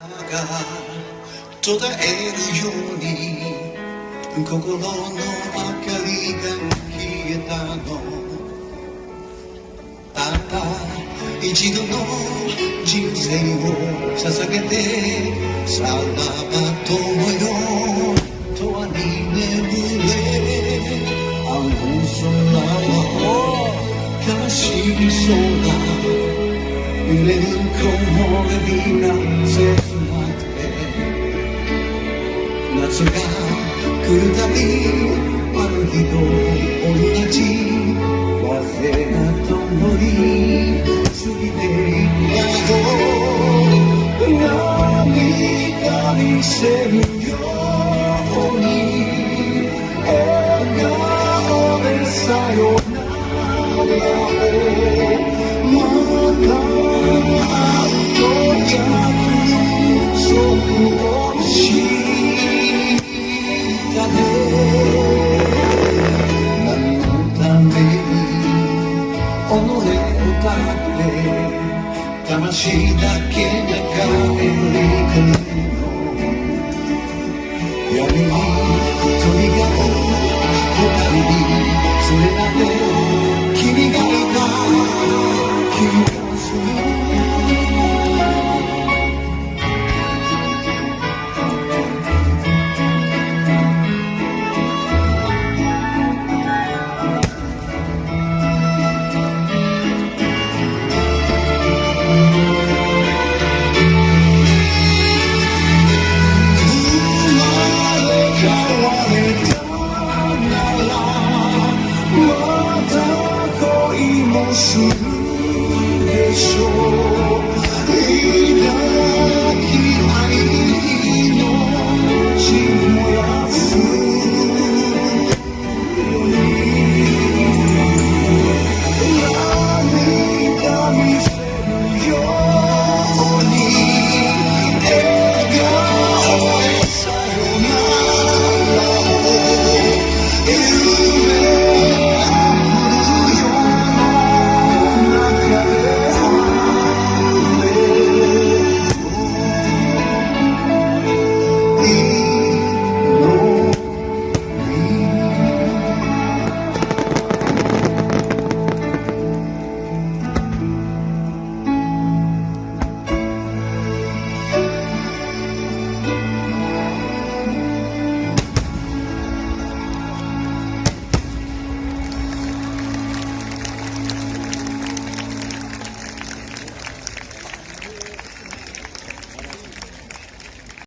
が途絶えるように心の明かりが消えたの。たった一度の人生を捧げてさらば友よ永遠に眠れ。あの空は悲しそうな揺れる木漏れ日が切なくて、夏が来るたびあの日と同じ風が共に過ぎていったと涙見せるように笑顔でさよならをまた己を歌って魂だけに